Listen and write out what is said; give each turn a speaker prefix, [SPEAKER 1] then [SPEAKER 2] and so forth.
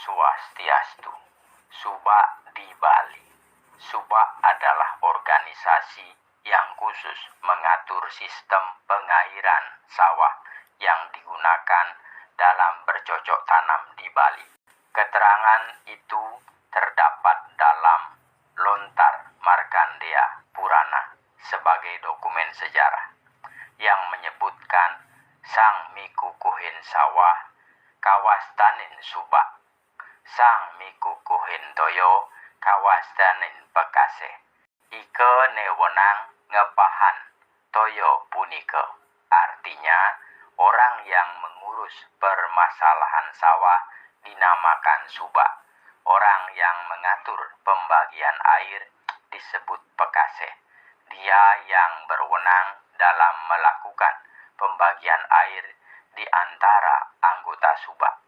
[SPEAKER 1] Swastiastu. Subak di Bali. Subak adalah organisasi yang khusus mengatur sistem pengairan sawah yang digunakan dalam bercocok tanam di Bali. Keterangan itu terdapat dalam Lontar Markandeya Purana sebagai dokumen sejarah yang menyebutkan Sang Miku Kuhin Sawah Kawastanin Subak, Sang Miku Kuhin Toyo Kawastanin Bekase, Ike Newenang Ngepahan Toyo Punike. Artinya, orang yang mengurus permasalahan sawah dinamakan subak. Orang yang mengatur pembagian air disebut Bekase. Dia yang berwenang dalam melakukan pembagian air di antara anggota subak.